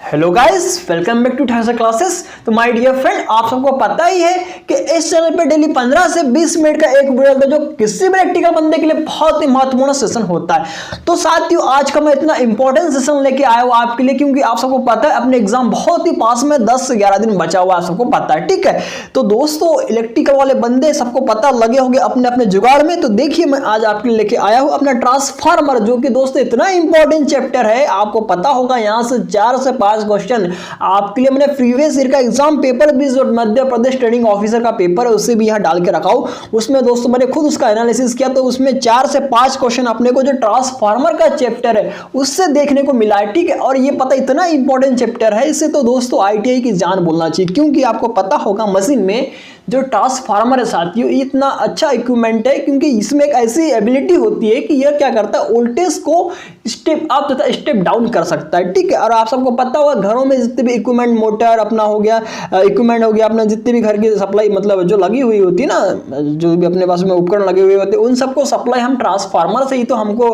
Hello guys, welcome back to ठासा classes. तो my dear friend, आप सबको पता ही है कि इस चैनल पे डेली 15 से 20 मिनट का एक वीडियो होता है जो किसी भी प्रैक्टिकल बंदे के लिए बहुत ही महत्वपूर्ण सेशन होता है। तो साथियों, आज का मैं इतना इंपॉर्टेंट सेशन लेके आया हूं आपके लिए, क्योंकि आप सबको पता है अपने एग्जाम बहुत ही पास में 10 से 11 दिन बचा हुआ है, आप सबको पता है। ठीक है, तो दोस्तों इलेक्ट्रिकल वाले बंदे सबको पता लगे होंगे अपने अपने जुगाड़ में। तो देखिए, मैं आज आपके लिए लेके आया हूं अपना ट्रांसफार्मर, जो कि दोस्तों इतना इंपॉर्टेंट चैप्टर है। आपको पता होगा यहां से 4 से 5 क्वेश्चन आपके लिए मैंने प्रीवियस ईयर का एग्जाम पेपर भी, जो मध्य प्रदेश ट्रेनिंग ऑफिसर का पेपर है, उसे भी यहां डाल के रखा हूं। उसमें दोस्तों मैंने खुद उसका एनालिसिस किया, तो उसमें 4 से 5 क्वेश्चन अपने को जो ट्रांसफार्मर का चैप्टर है उससे देखने को मिला है। ठीक है, और ये पता इतना इंपॉर्टेंट चैप्टर है, इससे तो दोस्तों आईटीआई की जान बोलना चाहिए, क्योंकि आपको पता होगा मशीन में जो ट्रांसफार्मर है साथियों, ये इतना अच्छा इक्विपमेंट है, क्योंकि इसमें एक ऐसी एबिलिटी होती है कि यह क्या करता है, वोल्टेज को स्टेप अप तथा स्टेप डाउन कर सकता है। ठीक है, और आप सबको पता होगा घरों में जितने भी इक्विपमेंट, मोटर अपना हो गया, इक्विपमेंट हो गया अपना, जितने भी घर की सप्लाई मतलब जो लगी हुई होती है ना, जो भी अपने पास में उपकरण लगे हुए होते हैं, उन सबको सप्लाई हम ट्रांसफार्मर से ही तो हमको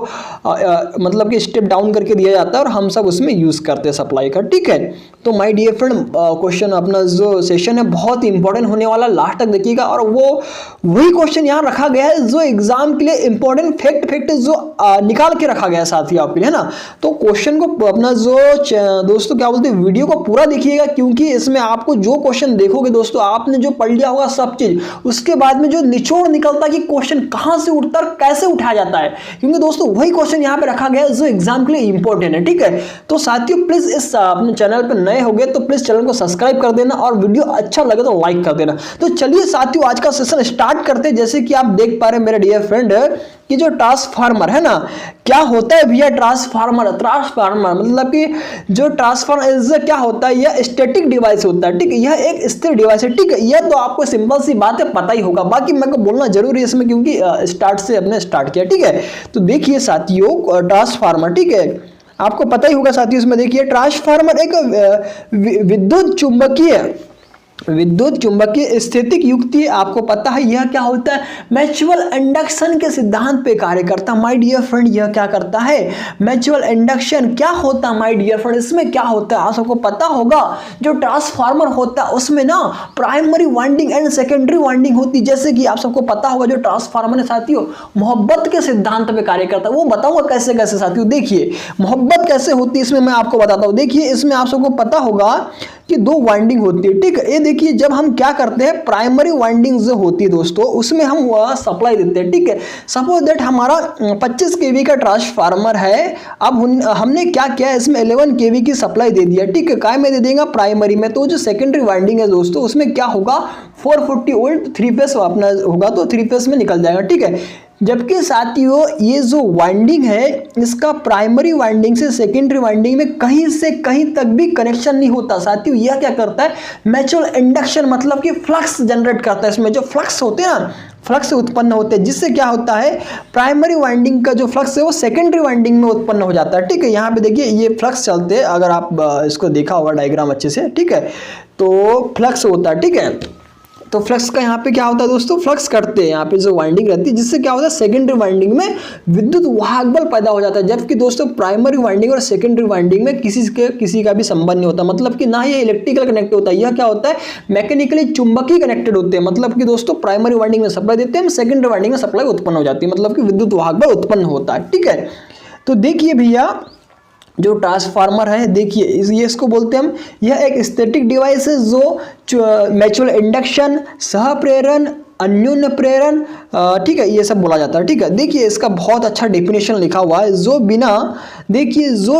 मतलब कि स्टेप डाउन करके दिया जाता है, और हम सब उसमें यूज करते हैं सप्लाई का। ठीक है, तो माय डियर फ्रेंड, क्वेश्चन अपना जो सेशन है बहुत ही इंपॉर्टेंट होने वाला, लास्ट तक देखिएगा। और वो वही क्वेश्चन यहाँ रखा गया है जो एग्जाम के लिए इंपॉर्टेंट फैक्ट जो निकाल के रखा गया है साथी आपके लिए, है ना। तो क्वेश्चन को अपना जो दोस्तों क्या बोलते हैं, वीडियो को पूरा देखिएगा, क्योंकि इसमें आपको जो क्वेश्चन देखोगे दोस्तों, आपने जो पढ़ लिया होगा सब चीज, उसके बाद में जो निचोड़ निकलता है कि क्वेश्चन कहां से उठता है और कैसे उठाया जाता है, क्योंकि दोस्तों वही क्वेश्चन यहाँ पे रखा गया है जो एग्जाम के लिए इंपॉर्टेंट है। ठीक है, तो साथियों प्लीज इस अपने चैनल पर नए हो गए तो प्लीज चैनल को सब्सक्राइब कर देना, और वीडियो अच्छा लगे तो लाइक कर देना। तो चलिए साथियों, आज का सेशन स्टार्ट करते हैं। जैसे कि आप देख पा रहे हैं मेरे डियर फ्रेंड कि जो ट्रांसफार्मर है ना, क्या होता है भैया ट्रांसफार्मर मतलब कि जो ट्रांसफार्मर क्या होता है, यह स्टैटिक डिवाइस होता है। ठीक है, यह एक स्थिर डिवाइस है। ठीक है, यह तो आपको सिंपल सी बात है, पता ही होगा, बाकी मेरे को बोलना जरूरी है इसमें, क्योंकि स्टार्ट से हमने स्टार्ट किया। ठीक है, तो देखिए साथियों ट्रांसफार्मर, ठीक है, आपको पता ही होगा साथियों, इसमें देखिए ट्रांसफार्मर एक विद्युत चुंबकीय स्थितिक युक्ति, आपको पता है यह क्या होता है, म्यूचुअल इंडक्शन के सिद्धांत पे कार्य करता है। माय डियर फ्रेंड, यह क्या करता है, म्यूचुअल इंडक्शन क्या होता है माय डियर फ्रेंड, इसमें क्या होता है आप सबको पता होगा। जो ट्रांसफार्मर होता है उसमें ना primary winding and secondary winding होती है। जैसे कि आप सबको पता होगा जो ट्रांसफार्मर है साथियों, मोहब्बत के सिद्धांत पे कार्य करता है। वो बताऊंगा कैसे कैसे साथियों। देखिए मोहब्बत कैसे होती है, इसमें मैं आपको बताता हूं। देखिए इसमें आप सबको पता होगा कि 2 वाइंडिंग होती है। ठीक है, ये देखिए जब हम क्या करते हैं, प्राइमरी वाइंडिंग जो होती है दोस्तों, उसमें हम सप्लाई देते हैं। ठीक है, सपोज दैट हमारा 25 केवी का ट्रांसफार्मर है। अब हमने क्या किया, इसमें 11 केवी की सप्लाई दे दिया। ठीक है, काय में दे देगा, प्राइमरी में। तो जो सेकेंडरी वाइंडिंग है दोस्तों, उसमें क्या होगा, 440 वोल्ट 3 फेस अपना होगा, तो 3 फेस में निकल जाएगा। ठीक है, जबकि साथियों ये जो वाइंडिंग है, इसका प्राइमरी वाइंडिंग से सेकेंडरी वाइंडिंग में कहीं से कहीं तक भी कनेक्शन नहीं होता साथियों। यह क्या करता है, म्यूचुअल इंडक्शन मतलब कि फ्लक्स जनरेट करता है। इसमें जो फ्लक्स होते हैं ना, फ्लक्स उत्पन्न होते हैं, जिससे क्या होता है, प्राइमरी वाइंडिंग का जो फ्लक्स है वो सेकेंडरी वाइंडिंग में उत्पन्न हो जाता है। ठीक है, यहाँ पे देखिए ये फ्लक्स चलते हैं, अगर आप इसको देखा होगा डायग्राम अच्छे से। ठीक है, तो फ्लक्स होता है। ठीक है, तो फ्लक्स का यहाँ पे क्या होता है दोस्तों, फ्लक्स करते हैं यहाँ पे जो वाइंडिंग रहती है, जिससे क्या होता है, सेकेंडरी वाइंडिंग में विद्युत वाहक बल पैदा हो जाता है। जबकि दोस्तों प्राइमरी वाइंडिंग और सेकेंडरी वाइंडिंग में किसी का भी संबंध नहीं होता, मतलब कि ना ये इलेक्ट्रिकल कनेक्ट होता है, यह क्या होता है, मैकेनिकली चुंबकीय कनेक्टेड होते हैं। मतलब कि दोस्तों प्राइमरी वाइंडिंग में सप्लाई देते हैं, सेकेंडरी वाइंडिंग में सप्लाई उत्पन्न हो जाती है, मतलब कि विद्युत वाहक बल उत्पन्न होता है। ठीक है, तो देखिए भैया जो ट्रांसफार्मर है, देखिए ये इसको बोलते हैं हम, यह एक स्टैटिक डिवाइस है जो म्यूचुअल इंडक्शन, सह प्रेरण, अन्योन्य प्रेरण, ठीक है, ये सब बोला जाता है। ठीक है, देखिए इसका बहुत अच्छा डेफिनेशन लिखा हुआ है, जो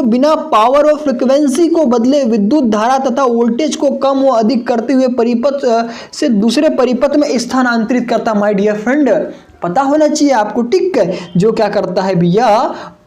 बिना पावर और फ्रिक्वेंसी को बदले विद्युत धारा तथा वोल्टेज को कम व अधिक करते हुए परिपथ से दूसरे परिपथ में स्थानांतरित करता। माय डियर फ्रेंड, पता होना चाहिए आपको। ठीक है, जो क्या करता है भैया,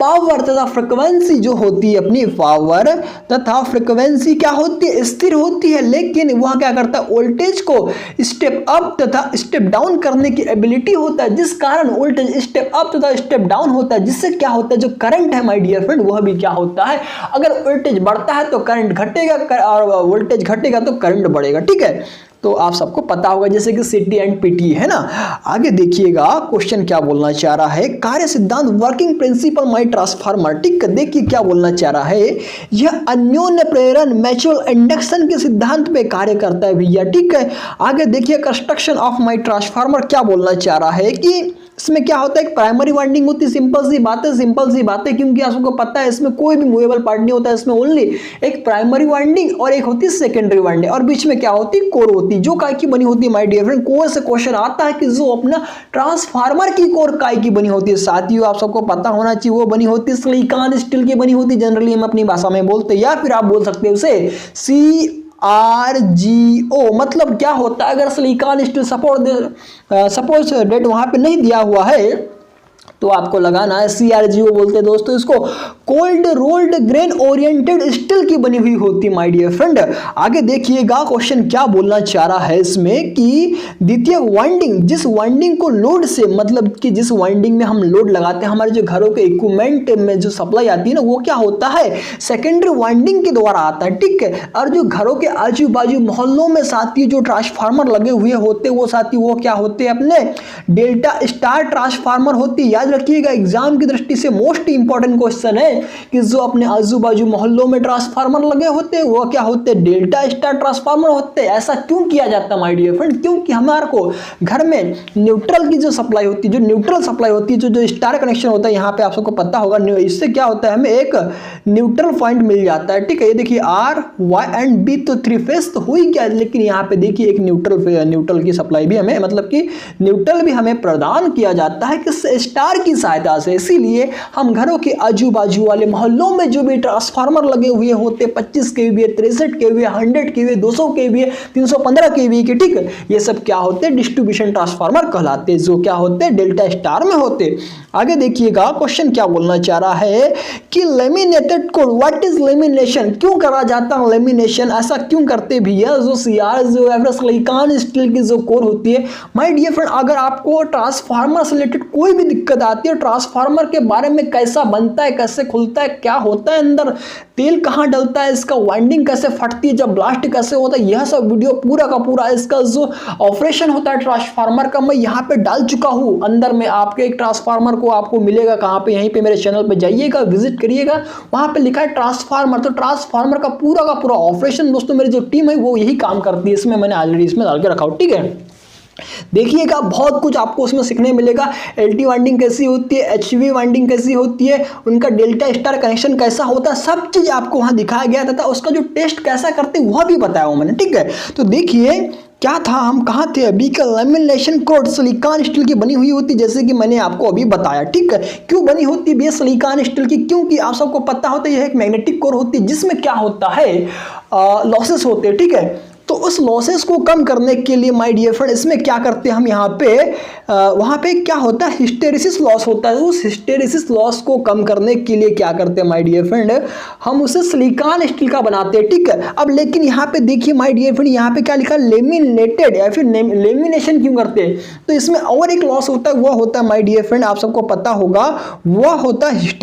पावर तथा फ्रिक्वेंसी जो होती है, अपनी पावर तथा फ्रिक्वेंसी क्या होती है, स्थिर होती है, लेकिन वह क्या करता है, वोल्टेज को स्टेप अप तथा स्टेप डाउन करने की एबिलिटी होता है, जिस कारण वोल्टेज स्टेप अप तथा स्टेप डाउन होता है, जिससे क्या होता है, जो करंट है माय डियर फ्रेंड, वह भी क्या होता है, अगर वोल्टेज बढ़ता है तो करंट घटेगा, और वोल्टेज घटेगा तो करंट बढ़ेगा। ठीक है, तो आप सबको पता होगा जैसे कि सीटी एंड पीटी है ना। आगे देखिएगा क्वेश्चन क्या बोलना चाह रहा है, कार्य सिद्धांत वर्किंग प्रिंसिपल माई ट्रांसफार्मर। ठीक है, देखिए क्या बोलना चाह रहा है, यह अन्योन्य प्रेरण म्यूचुअल इंडक्शन के सिद्धांत पे कार्य करता है भैया। ठीक है, आगे देखिए कंस्ट्रक्शन ऑफ माई ट्रांसफार्मर क्या बोलना चाह रहा है कि इसमें क्या होता है, एक प्राइमरी वाइंडिंग होती है, सिंपल सी बात है, क्योंकि आप सबको पता है इसमें कोई भी मूवेबल पार्ट नहीं होता है, इसमें ओनली एक प्राइमरी वाइंडिंग और एक होती है सेकेंडरी वाइंडिंग, और बीच में क्या होती है, कोर होती है, जो काय की बनी होती है माय डियर फ्रेंड। कोर से क्वेश्चन आता है कि जो अपना ट्रांसफार्मर की कोर काय की बनी होती है, साथियों आप सबको पता होना चाहिए, वो बनी होती है सिलिकॉन स्टील की बनी होती है, जनरली हम अपनी भाषा में बोलते हैं, या फिर आप बोल सकते हैं उसे CRGO। मतलब क्या होता है, अगर सिलिकॉन स्टील सपोज डेट वहां पे नहीं दिया हुआ है तो आपको लगाना है CRGO बोलते हैं दोस्तों इसको, cold rolled grain oriented steel की बनी हुई होती है माय डियर फ्रेंड। आगे देखिएगा क्वेश्चन क्या बोलना चाह रहा है इसमें कि द्वितीय वाइंडिंग, जिस वाइंडिंग को लोड से, मतलब कि जिस वाइंडिंग में हम लोड लगाते हैं हमारे जो घरों के इक्विपमेंट में जो सप्लाई आती है ना, वो क्या होता है, सेकेंडरी वाइंडिंग के द्वारा आता है। ठीक है, और जो घरों के आजू बाजू मोहल्लों में साथी जो ट्रांसफार्मर लगे हुए होते वो साथी वो क्या होते हैं, अपने डेल्टा स्टार ट्रांसफार्मर होती है। याद रखिएगा एग्जाम की दृष्टि से मोस्ट इंपॉर्टेंट क्वेश्चन है कि जो अपने आजू बाजू मोहल्लों में ट्रांसफार्मर लगे होते हैं वो क्या होते हैं, डेल्टा स्टार ट्रांसफार्मर होते हैं। ऐसा क्यों किया जाता है माय डियर फ्रेंड, क्योंकि हमारे को घर में न्यूट्रल की जो सप्लाई होती है, जो न्यूट्रल सप्लाई होती है, जो स्टार कनेक्शन होता है, यहाँ पे आप सबको पता होगा, इससे क्या होता है, हमें एक न्यूट्रल पॉइंट मिल जाता है। ठीक है, ये देखिए R Y एंड B तो 3 फेज तो हुई क्या, लेकिन यहाँ पे देखिए एक न्यूट्रल की सप्लाई भी हमें, मतलब कि न्यूट्रल भी हमें प्रदान किया जाता है किस स्टार की सहायता से। इसीलिए हम घरों के आजू बाजू वाले मोहल्लों में जो भी ट्रांसफार्मर लगे हुए होते, 25 kVA, 63 kVA, 100 kVA, 200 kVA, 315 kVA के, ठीक है, ये सब क्या होते हैं, डिस्ट्रीब्यूशन ट्रांसफार्मर कहलाते हैं, जो क्या होते हैं, डेल्टा स्टार में होते। आगे देखिएगा क्वेश्चन क्या बोलना चाह रहा है कि laminated code, what is lamination, क्यों करा जाता है लेमिनेशन, ऐसा क्यों करते भैया, जो सिलिकॉन स्टील की जो कोर होती है माय डियर फ्रेंड। अगर आपको ट्रांसफार्मर से रिलेटेड कोई भी दिक्कत आती है, ट्रांसफार्मर के बारे में कैसा बनता है, कैसे खुलता है, क्या होता है अंदर, तेल कहाँ डलता है, इसका वाइंडिंग कैसे फटती है, जब ब्लास्ट कैसे होता है, यह सब वीडियो पूरा का पूरा, इसका जो ऑपरेशन होता है ट्रांसफार्मर का, मैं यहाँ पे डाल चुका हूँ। अंदर में आपके एक ट्रांसफार्मर को आपको मिलेगा कहाँ पे, यहीं पे मेरे चैनल पे जाइएगा, विजिट करिएगा, वहाँ पे लिखा है ट्रांसफार्मर। तो ट्रांसफार्मर का पूरा ऑपरेशन दोस्तों मेरी जो टीम है वो यही काम करती है, इसमें मैंने ऑलरेडी इसमें डाल के रखा हूँ। ठीक है, देखिएगा बहुत कुछ आपको उसमें सीखने मिलेगा, LT वाइंडिंग कैसी होती है, HV वाइंडिंग कैसी होती है, उनका डेल्टा स्टार कनेक्शन कैसा होता है, सब चीज आपको वहां दिखाया गया था, उसका जो टेस्ट कैसा करते वह भी बताया हूं मैंने। ठीक है, तो देखिए क्या था, हम कहाँ थे अभी, का लेमिनेशन कोड सिलिकॉन स्टील की बनी हुई होती, जैसे कि मैंने आपको अभी बताया। ठीक है, क्यों बनी होती है सिलिकॉन स्टील की, क्योंकि आप सबको पता होता है यह एक मैग्नेटिक कोर होती है जिसमें क्या होता है, लॉसेस होते हैं। ठीक है, तो उस लॉसेस को कम करने के लिए माय डियर फ्रेंड इसमें क्या करते हैं हम, यहाँ पे वहाँ पे क्या होता है, हिस्टेरिसिस लॉस होता है, उस हिस्टेरिसिस लॉस को कम करने के लिए क्या करते हैं माय डियर फ्रेंड, हम उसे सिलिकॉन स्टील का बनाते हैं। ठीक है, अब लेकिन यहाँ पे देखिए माय डियर फ्रेंड, यहाँ पे क्या लिखा, लेमिनेटेड, या फिर लेमिनेशन क्यों करते हैं, तो इसमें और एक लॉस होता है, वह होता है माय डियर फ्रेंड, आप सबको पता होगा, वह होता है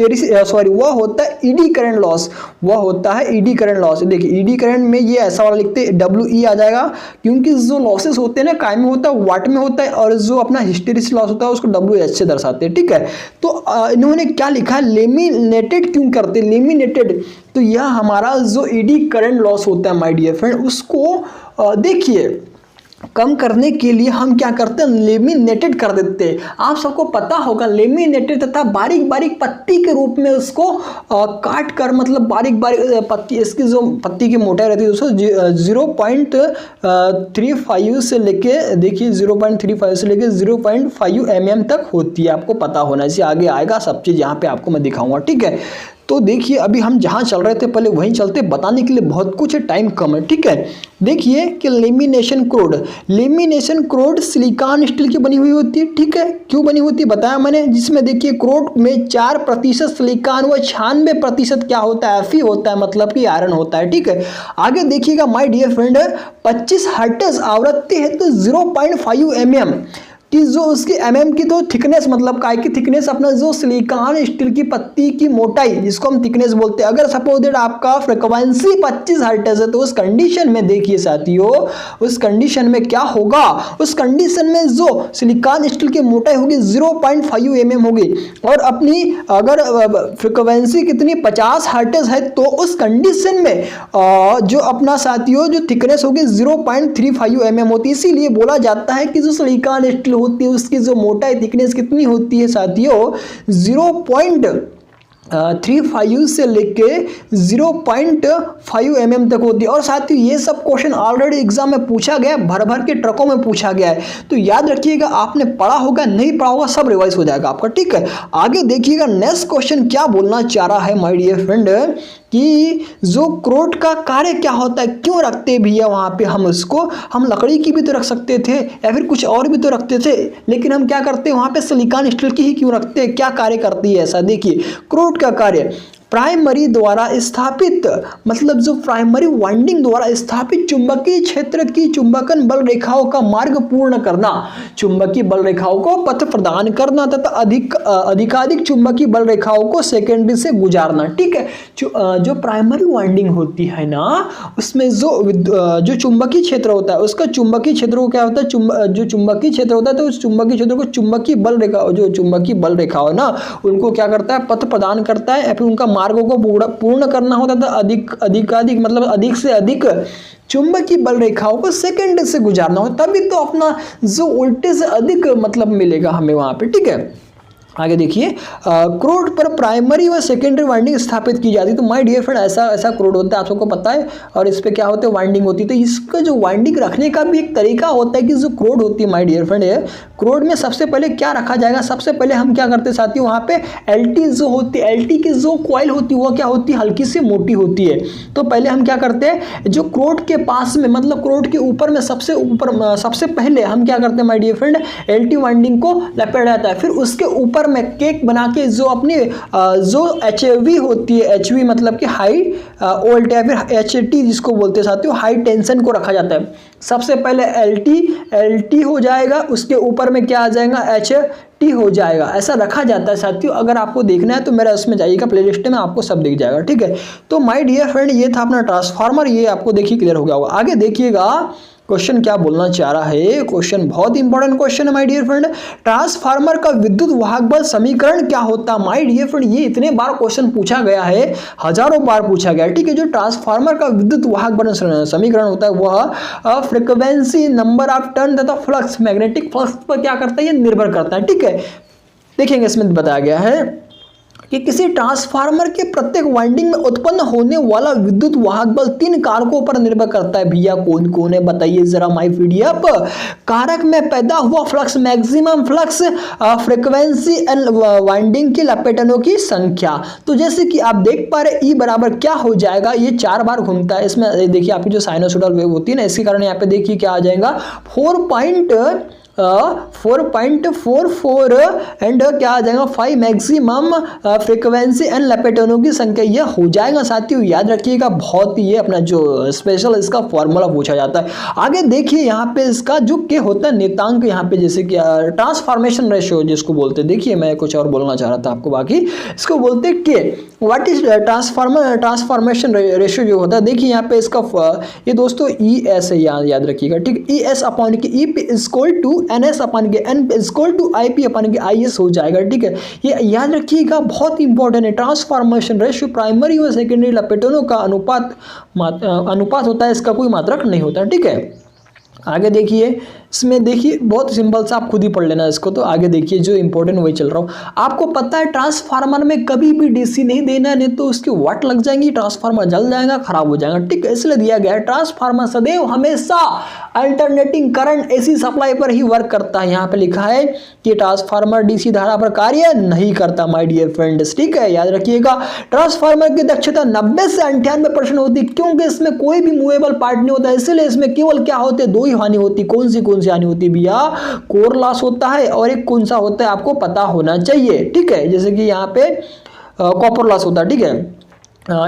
वह होता है ईडी करंट लॉस, वह होता है ईडी करंट लॉस। देखिए ईडी करंट में ये ऐसा वाला लिखते हैं WE आ जाएगा, क्योंकि जो लॉसेस होते हैं ना काय में होता है, वाट में होता है, और जो अपना हिस्टेरिसिस लॉस होता है उसको WH से दर्शाते हैं। ठीक है, तो इन्होंने क्या लिखा है, लेमिनेटेड क्यों करते हैं, लेमिनेटेड, तो यह हमारा जो ईडी करंट लॉस होता है माय डियर फ्रेंड, उसको देखिए कम करने के लिए हम क्या करते हैं, लेमिनेटेड कर देते हैं। आप सबको पता होगा लेमिनेटेड तथा बारीक बारीक पत्ती के रूप में उसको काट कर, मतलब बारीक बारीक पत्ती, इसकी जो पत्ती की मोटाई रहती है दोस्तों 0.35 से लेके, देखिए 0.35 से लेके 0.5 mm तक होती है, आपको पता होना चाहिए, आगे आएगा सब चीज़ यहाँ पे आपको मैं दिखाऊंगा। ठीक है, तो देखिए अभी हम जहाँ चल रहे थे पहले वहीं चलते, बताने के लिए बहुत कुछ है, टाइम कम है। ठीक है, देखिए कि लेमिनेशन क्रोड सिलिकॉन स्टील की बनी हुई होती है। ठीक है, क्यों बनी होती है बताया मैंने, जिसमें देखिए क्रोड में 4% सिलिकॉन व 96% क्या होता है, Fe होता है, मतलब कि आयरन होता है। ठीक है, आगे देखिएगा माय डियर फ्रेंड, 25 हर्ट्ज आवृत्ति है तो 0.5 mm, कि जो उसकी एमएम की तो थिकनेस, मतलब काय की थिकनेस, अपना जो सिलिकॉन स्टील की पत्ती की मोटाई जिसको हम थिकनेस बोलते हैं, अगर सपोज दैट आपका फ्रीक्वेंसी 25 हर्ट्ज है तो उस कंडीशन में देखिए साथियों, उस कंडीशन में क्या होगा, उस कंडीशन में जो सिलिकॉन स्टील की मोटाई होगी 0.5 mm होगी, और अपनी अगर फ्रीक्वेंसी कितनी 50 हर्ट्ज है तो उस कंडीशन में जो अपना साथियों जो थिकनेस होगी 0.35 mm होती है। इसीलिए बोला जाता है कि जो सिलिकॉन स्टील होती है उसकी जो मोटाई थिकनेस कितनी होती है साथियों, 0.35 से लेके 0.5 mm तक होती है। और साथियों ये सब क्वेश्चन ऑलरेडी एग्जाम में पूछा गया है, भर भर के ट्रकों में पूछा गया है, तो याद रखिएगा, आपने पढ़ा होगा नहीं पढ़ा होगा सब रिवाइज हो जाएगा आपका, ठीक है। आगे देखिएगा नेक्स्ट क्वेश्चन क्या बोलना चाह रहा है माय डियर फ्रेंड, कि जो क्रोट का कार्य क्या होता है, क्यों रखते हैं भैया वहां पे हम उसको, हम लकड़ी की भी तो रख सकते थे या फिर कुछ और भी तो रखते थे, लेकिन हम क्या करते हैं वहां पे सिलिकॉन स्टील की ही क्यों रखते हैं, क्या कार्य करती है ऐसा। देखिए क्रोट का कार्य प्राइमरी द्वारा स्थापित, मतलब जो प्राइमरी वाइंडिंग द्वारा स्थापित चुंबकीय क्षेत्र की चुंबकन बल रेखाओं का मार्ग पूर्ण करना, चुंबकीय बल रेखाओं को पथ प्रदान करना तथा अधिकाधिक चुंबकीय बल रेखाओं को सेकेंडरी से गुजारना, ठीक है। जो प्राइमरी वाइंडिंग होती है ना, उसमें जो चुंबकीय क्षेत्र होता है उसका चुंबकीय क्षेत्र को क्या होता है, जो चुंबकीय क्षेत्र होता है तो उस चुंबकीय क्षेत्र को चुंबकीय बल रेखा, जो चुंबकीय बल रेखा हो ना, उनको क्या करता है, पथ प्रदान करता है, या फिर उनका मार्गों को पूर्ण करना होता था, अधिकाधिक मतलब अधिक से अधिक चुंबकीय बल रेखाओं को सेकेंड से गुजारना हो, तभी तो अपना जो वोल्टेज अधिक मतलब मिलेगा हमें वहां पे, ठीक है। आगे देखिए क्रोड पर प्राइमरी व सेकेंडरी वाइंडिंग स्थापित की जाती है। तो माय डियर फ्रेंड ऐसा क्रोड होता है, आप सबको पता है, और इस पे क्या होता है, वाइंडिंग होती है। तो इसका जो वाइंडिंग रखने का भी एक तरीका होता है कि जो क्रोड होती है माय डियर फ्रेंड, क्रोड में सबसे पहले क्या रखा जाएगा, सबसे पहले हम क्या करते हैं साथियों, वहाँ पे एलटी जो होती है, एलटी की जो कॉइल होती है वो क्या होती है, हल्की सी मोटी होती है। तो पहले हम क्या करते हैं, जो क्रोड के पास में, मतलब क्रोड के ऊपर में सबसे पहले हम क्या करते हैं my dear friend, LT winding को लपेट जाता है, फिर उसके ऊपर में केक बना के जो अपनी जो एचवी होती है, एचवी मतलब कि हाई वोल्टेज या फिर एचटी जिसको बोलते हैं साथियों, हाई टेंशन को रखा जाता है। सबसे पहले एलटी हो जाएगा, उसके ऊपर में क्या आ जाएगा, एचटी हो जाएगा, ऐसा रखा जाता है साथियों। अगर आपको देखना है तो मेरा उसमें जाइएगा प्लेलिस्ट में, आपको सब दिख जाएगा, ठीक है। तो माय डियर फ्रेंड ये था अपना ट्रांसफार्मर, ये आपको देखिए क्लियर हो गया होगा। आगे देखिएगा क्वेश्चन क्या बोलना चाह रहा है, क्वेश्चन बहुत इंपॉर्टेंट क्वेश्चन है माय डियर फ्रेंड। ट्रांसफार्मर का विद्युत वाहक बल समीकरण क्या होता है माय डियर फ्रेंड, ये इतने बार क्वेश्चन पूछा गया है, हजारों बार पूछा गया है, ठीक है। जो ट्रांसफार्मर का विद्युत वाहक बल समीकरण होता है वह फ्रीक्वेंसी, नंबर ऑफ टर्न तथा फ्लक्स, मैग्नेटिक फ्लक्स पर क्या करता है, ये निर्भर करता है, ठीक है। देखेंगे इसमें बताया गया है कि किसी ट्रांसफार्मर के प्रत्येक वाइंडिंग में उत्पन्न होने वाला विद्युत वाहक बल 3 कारकों पर निर्भर करता है। भैया कौन कौन है बताइए जरा माय पीडीएफ। कारक में पैदा हुआ flux, maximum flux, frequency and winding की लपेटनों की संख्या। तो जैसे कि आप देख पा रहे ई बराबर क्या हो जाएगा, ये 4 बार घूमता है। इसमें देखिए आपकी जो साइनोसोइडल वेव होती है ना, इसके कारण यहाँ पे देखिए क्या आ जाएगा 4.44 एंड क्या आ जाएगा 5 मैक्सिमम फ्रीक्वेंसी एंड लपेटनों की संख्या, ये हो जाएगा साथियों। याद रखिएगा, बहुत ही ये अपना जो स्पेशल इसका फॉर्मूला पूछा जाता है। आगे देखिए यहाँ पे इसका जो के होता है नियतांक, यहाँ पे जैसे कि ट्रांसफॉर्मेशन रेशियो जिसको बोलते हैं, देखिए मैं कुछ और बोलना चाह रहा था आपको, बाकी इसको बोलते हैं के। व्हाट इज ट्रांसफॉर्मेशन रेशियो जो होता है, देखिए यहाँ पे इसका ये दोस्तों ई एस है, याद रखिएगा, ठीक। ई S upon K E P equal to N S upon K N equal to I P upon K I S हो जाएगा, ठीक है। ये याद रखिएगा, बहुत इंपॉर्टेंट है। ट्रांसफॉर्मेशन रेशियो प्राइमरी और सेकेंडरी लपेटनों का अनुपात होता है, इसका कोई मात्रक नहीं होता, ठीक है। आगे देखिए, इसमें देखिए बहुत सिंपल सा, आप खुद ही पढ़ लेना इसको। तो आगे देखिए जो इंपॉर्टेंट वही चल रहा हूँ। आपको पता है ट्रांसफार्मर में कभी भी डीसी नहीं देना है, नहीं तो उसकी वाट लग जाएंगी, ट्रांसफार्मर जल जाएगा, खराब हो जाएगा, ठीक है। इसलिए दिया गया है ट्रांसफार्मर सदैव हमेशा अल्टरनेटिंग करंट एसी सप्लाई पर ही वर्क करता है। यहाँ पे लिखा है कि ट्रांसफार्मर डीसी धारा पर कार्य नहीं करता माय डियर फ्रेंड्स, ठीक है। याद रखिएगा, ट्रांसफार्मर की दक्षता 90 से 98% होती है, क्योंकि इसमें कोई भी मूवेबल पार्ट नहीं होता, इसलिए इसमें केवल क्या होते हैं, 2 ही हानि होती। कौन सी हानि होती है भैया, कोर लॉस होता है, और एक कौन सा होता है आपको पता होना चाहिए, ठीक है। जैसे कि यहाँ पे कॉपर लॉस होता है, ठीक है।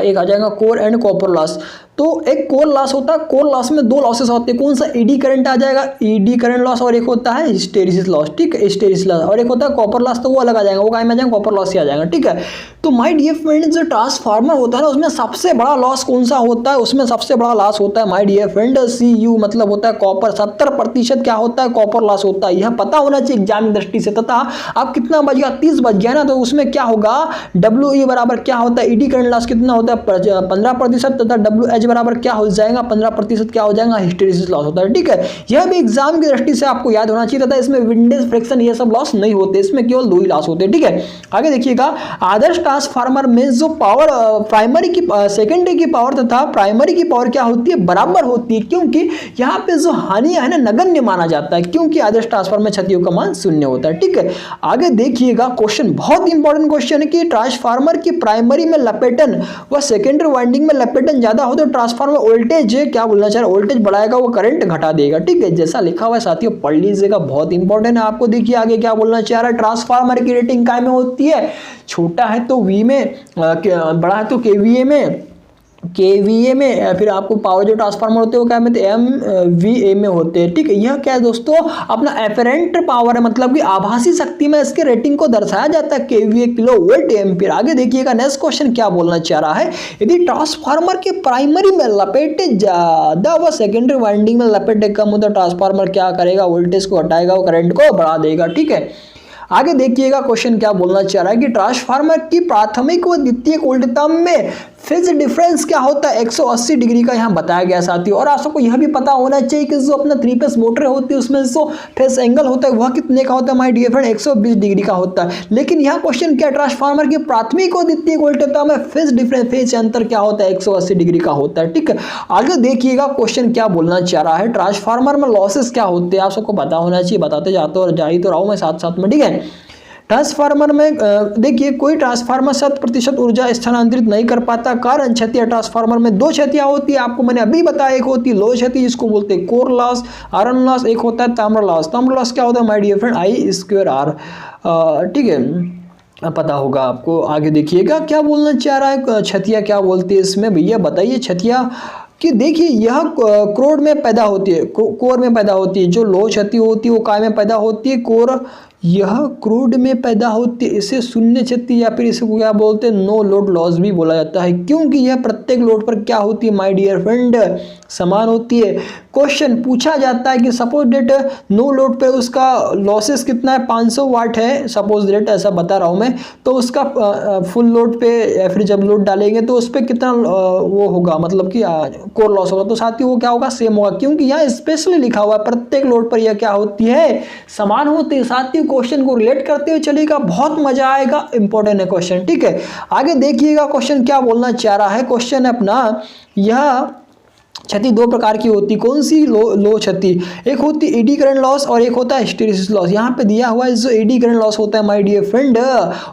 एक आ जाएगा कोर एंड कॉपर लॉस। तो एक कोर लॉस होता है, कोर लॉस में दो लॉसेस होते हैं, कौन सा, एडी करंट आ जाएगा, एडी करंट लॉस, और एक होता है हिस्टेरिसिस लॉस, ठीक है, हिस्टेरिसिस लॉस, और एक होता है कॉपर लॉस, तो वो अलग आ जाएगा, वो कहीं में जाएगा, कॉपर लॉस ही आ जाएगा, ठीक है। तो माय डियर फ्रेंड जो ट्रांसफार्मर होता है ना उसमें सबसे बड़ा लॉस कौन सा होता है, उसमें सबसे बड़ा लॉस होता है माय डियर फ्रेंड CU, मतलब होता है कॉपर, 70% क्या होता है, कॉपर लॉस होता है। यह पता होना चाहिए एग्जाम की दृष्टि से। तथा आप कितना बच गया, 30 बच गया ना, तो उसमें क्या होगा, WE बराबर क्या होता है, ईडी करंट लॉस कितना होता है 15%, तथा WH बराबर क्या हो जाएगा 15% क्या हो जाएगा, हिस्टेरिसिस लॉस होता है, ठीक है। यह भी एग्जाम की दृष्टि से आपको याद होना चाहिए। तथा इसमें विंडेज फ्रिक्शन ये सब लॉस नहीं होते, इसमें केवल 2 ही लॉस होते हैं, ठीक है। आगे देखिएगा, आदर्श ट्रांसफार्मर में जो पावर प्राइमरी की सेकेंडरी की पावर तथा प्राइमरी की पावर क्या होती है, बराबर होती है, क्योंकि यहाँ पे जो हानियां है ना नगण्य माना जाता है, क्योंकि आदर्श ट्रांसफार्मर में क्षतियों का मान 0 होता है, ठीक है। आगे देखिएगा, क्वेश्चन बहुत इंपॉर्टेंट क्वेश्चन है कि ट्रांसफार्मर की प्राइमरी में लपेटन व सेकेंडरी वाइंडिंग में लपेटन ज्यादा हो तो ट्रांसफार्मर वोल्टेज क्या बोलना चाह रहा है, वोल्टेज बढ़ाएगा, वो करंट घटा देगा, ठीक है। जैसा लिखा हुआ है साथियों पढ़ लीजिएगा, बहुत इंपॉर्टेंट है आपको। देखिए आगे क्या बोलना चाह रहा है, ट्रांसफार्मर की रेटिंग काय में होती है, छोटा है तो V में, बड़ा है तो KVA में, KVA में, फिर आपको पावर जो ट्रांसफार्मर होते हैं वो क्या में MVA में होते हैं, ठीक है। यह क्या है दोस्तों, अपना एफरेंट पावर है, मतलब कि आभासी शक्ति में इसके रेटिंग को दर्शाया जाता है, KVA किलो वोल्ट एम्पीयर। आगे देखिएगा नेक्स्ट क्वेश्चन क्या बोलना चाह रहा है, यदि ट्रांसफार्मर के प्राइमरी में लपेटे ज्यादा व सेकेंडरी वाइंडिंग में लपेटे कम हो तो ट्रांसफार्मर क्या करेगा, वोल्टेज को घटाएगा, वो करंट को बढ़ा देगा, ठीक है। आगे देखिएगा क्वेश्चन क्या बोलना चाह रहा है कि ट्रांसफार्मर की प्राथमिक व द्वितीयक वोल्टेज में फेज डिफरेंस क्या होता है, 180 डिग्री का यहाँ बताया गया साथियों। और आप सबको यह भी पता होना चाहिए कि जो अपना 3 फेस मोटर होती है उसमें जो फेस एंगल होता है वह कितने का होता है माय डियर फ्रेंड, 120 डिग्री का होता है। लेकिन यहाँ क्वेश्चन क्या, ट्रांसफार्मर की प्राथमिक और द्वितीयक वोल्टेज में फेज डिफरेंस, फेज अंतर क्या होता है, 180 डिग्री का होता है, ठीक है। आगे देखिएगा क्वेश्चन क्या बोलना चाह रहा है, ट्रांसफार्मर में लॉसेस क्या होते हैं, आप सबको पता होना चाहिए, बताते जाते और जा ही तो रहा हूं मैं साथ साथ में, ठीक है। ट्रांसफार्मर में देखिए कोई ट्रांसफार्मर 100% ऊर्जा स्थानांतरित नहीं कर पाता, कारण क्षतियां, ट्रांसफार्मर में 2 क्षतियां होती है, आपको मैंने अभी बताया, एक होती है लो क्षति जिसको बोलते हैं कोर लॉस, आयरन लॉस, एक होता है ताम्र लॉस। ताम्र लॉस क्या होता है माय डियर फ्रेंड, I²R, ठीक है, पता होगा आपको। आगे देखिएगा क्या बोलना चाह रहा है, क्षतियां क्या बोलती है इसमें, भैया बताइए क्षतियां कि देखिए यह क्रोड में पैदा होती है, कोर में पैदा होती है, जो लो क्षति होती है वो काय में पैदा होती है, कोर, यह क्रूड में पैदा होती है, इसे शून्य क्षति या फिर इसको क्या बोलते हैं, नो लोड लॉस भी बोला जाता है, क्योंकि यह प्रत्येक लोड पर क्या होती है माय डियर फ्रेंड, समान होती है। क्वेश्चन पूछा जाता है कि सपोज डेट नो लोड पे उसका लॉसेस कितना है, 500 वाट है सपोज डेट, ऐसा बता रहा हूँ मैं, तो उसका फुल लोड पे या फिर जब लोड डालेंगे तो उस पर कितना वो होगा, मतलब कि कोर लॉस होगा, तो साथियों वो क्या होगा, सेम होगा, क्योंकि यहाँ स्पेशली लिखा हुआ है प्रत्येक लोड पर यह क्या होती है, समान होती है। साथियों क्वेश्चन को रिलेट करते हुए चलेगा, बहुत मजा आएगा, इंपॉर्टेंट है क्वेश्चन, ठीक है। आगे देखिएगा क्वेश्चन क्या बोलना चाह रहा है, क्वेश्चन है अपना, यह क्षति 2 प्रकार की होती, कौन सी, लो क्षति, एक होती एडी करंट लॉस और एक होता है हिस्टेरिसिस लॉस। यहाँ पे दिया हुआ है जो एडी करंट लॉस होता है माय डियर फ्रेंड,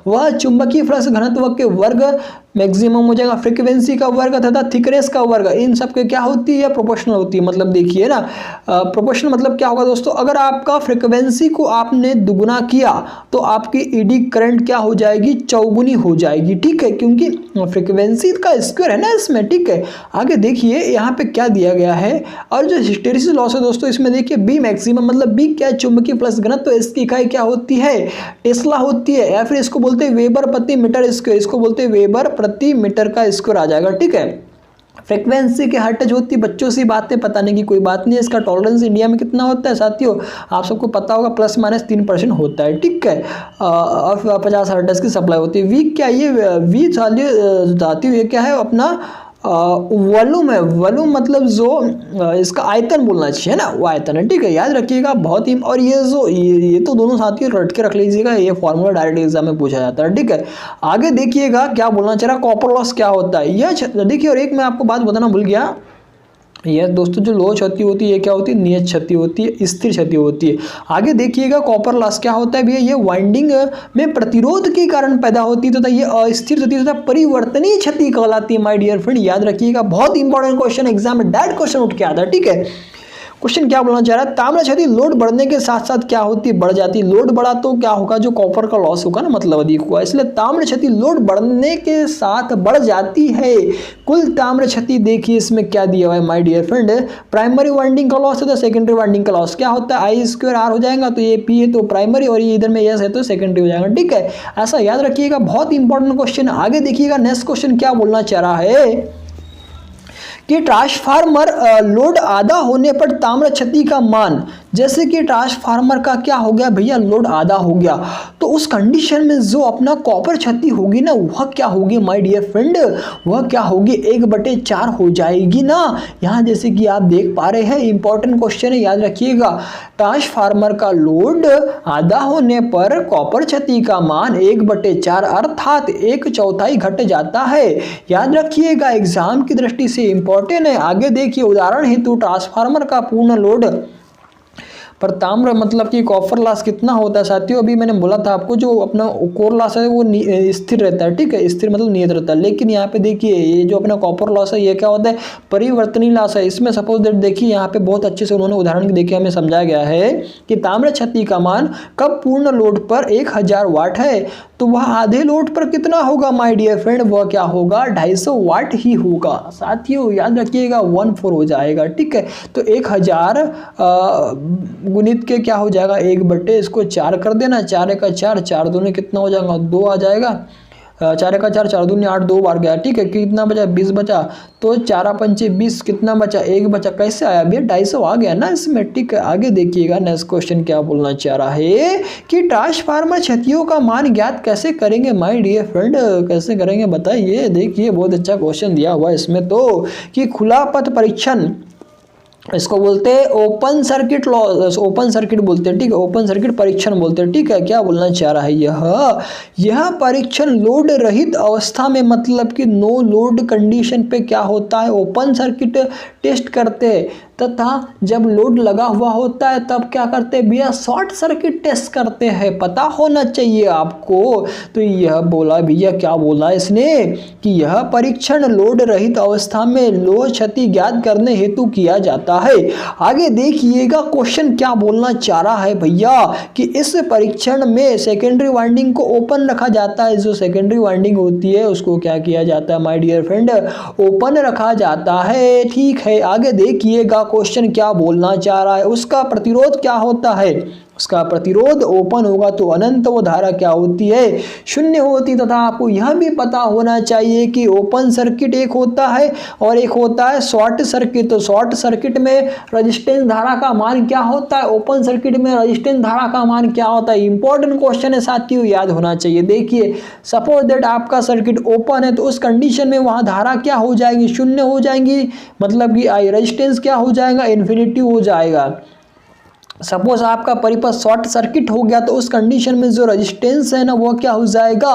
वह चुंबकीय फ्लक्स घनत्व के वर्ग मैक्सिमम हो जाएगा, फ्रीक्वेंसी का वर्ग तथा थिकनेस का वर्ग, इन सब के क्या होती है, प्रोपोर्शनल होती है। मतलब देखिए ना, प्रोपोर्शनल मतलब क्या होगा दोस्तों, अगर आपका फ्रीक्वेंसी को आपने दुगुना किया तो आपकी ईडी करंट क्या हो जाएगी, चौगुनी हो जाएगी, ठीक है, क्योंकि फ्रीक्वेंसी का स्क्वायर है ना इसमें, ठीक है। आगे देखिए यहाँ पे क्या दिया गया है, और जो हिस्टेरिसिस लॉस है दोस्तों इसमें देखिए बी मैक्सिमम, मतलब बी क्या है, चुंबकीय फ्लक्स घनत्व, तो इसकी इकाई क्या होती है, टेस्ला होती है, या फिर इसको बोलते हैं वेबर प्रति मीटर स्क्वायर, इसको बोलते हैं वेबर प्रति मीटर का स्क्वायर आ जाएगा, ठीक है। फ्रीक्वेंसी के हर टच होती है, बच्चों से बातें बताने की कोई बात नहीं है। इसका टॉलरेंस इंडिया में कितना होता है साथियों, आप सबको पता होगा, ±3% होता है, ठीक है। और 50 हर्ट्ज की सप्लाई होती है। वी क्या, ये वी साथियों ये क्या है, अपना वॉल्यूम है। वॉल्यूम मतलब जो इसका आयतन बोलना चाहिए ना, वो आयतन है, ठीक है, याद रखिएगा बहुत ही। और ये जो ये तो दोनों साथियों रट के रख लीजिएगा, ये फॉर्मूला डायरेक्ट एग्जाम में पूछा जाता है, ठीक है। आगे देखिएगा क्या बोलना चाह रहा, कॉपर लॉस क्या होता है, यह देखिए। और एक मैं आपको बात बताना भूल गया, यह दोस्तों जो लो क्षति होती है ये क्या होती है, नियत क्षति होती है, स्थिर क्षति होती है। आगे देखिएगा कॉपर लॉस क्या होता है भैया, ये वाइंडिंग में प्रतिरोध के कारण पैदा होती है तथा ये अस्थिर क्षति तथा परिवर्तनीय क्षति कहलाती है माय डियर फ्रेंड, याद रखिएगा, बहुत इंपॉर्टेंट क्वेश्चन एग्जाम में डायरेक्ट क्वेश्चन उठ के आता है, ठीक है। क्वेश्चन क्या बोलना चाह रहा है, ताम्र क्षति लोड बढ़ने के साथ साथ क्या होती है, बढ़ जाती है। लोड बढ़ा तो क्या होगा, जो कॉपर का लॉस होगा ना, मतलब अधिक हुआ, इसलिए ताम्र क्षति लोड बढ़ने के साथ बढ़ जाती है। कुल ताम्र क्षति देखिए इसमें क्या दिया हुआ है my dear friend, primary winding का लॉस है तो सेकेंडरी वाइंडिंग का लॉस क्या होता है, आई स्क्वायर आर हो जाएगा, तो ये पी है तो प्राइमरी और ये इधर में एस है तो सेकेंडरी हो जाएगा। ठीक है, ऐसा याद रखिएगा, बहुत इंपॉर्टेंट क्वेश्चन। आगे देखिएगा नेक्स्ट क्वेश्चन क्या बोलना चाह रहा है कि ट्रांसफार्मर लोड आधा होने पर ताम्र क्षति का मान, जैसे कि ट्रांसफार्मर का क्या हो गया भैया, लोड आधा हो गया, तो उस कंडीशन में जो अपना कॉपर क्षति होगी ना, वह क्या होगी माय डियर फ्रेंड, वह क्या होगी 1/4 हो जाएगी ना। यहाँ जैसे कि आप देख पा रहे हैं, इंपॉर्टेंट क्वेश्चन है, याद रखिएगा। ट्रांसफार्मर का लोड आधा होने पर कॉपर क्षति का मान 1/4 अर्थात 1/4 घट जाता है। याद रखिएगा, एग्जाम की दृष्टि से इंपॉर्टेंट है। आगे देखिए, उदाहरण हेतु ट्रांसफार्मर का पूर्ण लोड पर ताम्र मतलब कि कॉपर लॉस कितना होता है साथियों, अभी मैंने बोला था आपको, जो अपना कोर लॉस है वो स्थिर रहता है। ठीक है, स्थिर मतलब नियत रहता है, लेकिन यहाँ पे देखिए ये जो अपना कॉपर लॉस है ये क्या होता है, परिवर्तनीय लॉस है। इसमें सपोज दैट देखिए यहाँ पे बहुत अच्छे से उन्होंने उदाहरण देखिए हमें समझाया गया है कि ताम्र क्षति का मान कब पूर्ण लोड पर 1000 वाट है तो वह आधे लोड पर कितना होगा माय डियर फ्रेंड, वह क्या होगा 250 वाट ही होगा। साथियों याद रखिएगा 14 हो जाएगा। ठीक है, तो 1000 गुणित के क्या हो जाएगा 1/, इसको 4 कर देना, 4 का 4, 4 दूनी कितना हो जाएगा 2 आ जाएगा, 4 का 4, 4 दूनी 8, 2 बार गया। ठीक है, कितना बचा 20 बचा, तो 4 पंचे 20, कितना बचा 1 बचा, कैसे आया भैया 250 आ गया ना इसमें। ठीक है, आगे देखिएगा नेक्स्ट क्वेश्चन क्या बोलना चाह रहा है कि ट्रांसफार्मर क्षतियों का मान ज्ञात कैसे करेंगे माय डियर फ्रेंड, कैसे करेंगे बताइए। देखिए बहुत अच्छा क्वेश्चन दिया हुआ है इसमें तो, कि खुला पथ परीक्षण, इसको बोलते हैं open circuit loss, open circuit बोलते हैं। ठीक है, ओपन सर्किट परीक्षण बोलते हैं। ठीक है, क्या बोलना चाह रहा है यह परीक्षण लोड रहित अवस्था में, मतलब कि नो लोड कंडीशन पे क्या होता है, ओपन सर्किट टेस्ट करते हैं, तथा जब लोड लगा हुआ होता है तब क्या करते हैं भैया, शॉर्ट सर्किट टेस्ट करते हैं। पता होना चाहिए आपको। तो यह बोला भैया, क्या बोला इसने कि यह परीक्षण लोड रहित अवस्था में लोड क्षति ज्ञात करने हेतु किया जाता है। आगे देखिएगा क्वेश्चन क्या बोलना चाह रहा है भैया, कि इस परीक्षण में सेकेंडरी वाइंडिंग को ओपन रखा जाता है। जो सेकेंडरी वाइंडिंग होती है उसको क्या किया जाता है माय डियर फ्रेंड, ओपन रखा जाता है। ठीक है, आगे देखिएगा क्वेश्चन क्या बोलना चाह रहा है, उसका प्रतिरोध क्या होता है, उसका प्रतिरोध ओपन होगा तो अनंत वो धारा क्या होती है, शून्य होती। तथा आपको यह भी पता होना चाहिए कि ओपन सर्किट एक होता है और एक होता है शॉर्ट सर्किट। तो शॉर्ट सर्किट में रेजिस्टेंस धारा का मान क्या होता है, ओपन सर्किट में रेजिस्टेंस धारा का मान क्या होता है। इंपॉर्टेंट क्वेश्चन है साथियों, याद होना चाहिए। देखिए सपोज दैट आपका सर्किट ओपन है तो उस कंडीशन में वहां धारा क्या हो जाएगी, शून्य हो जाएंगी, मतलब कि रेजिस्टेंस क्या हो जाएगा, इन्फिनिटी हो जाएगा। सपोज आपका परिपथ शॉर्ट सर्किट हो गया तो उस कंडीशन में जो रेजिस्टेंस है ना वो क्या हो जाएगा,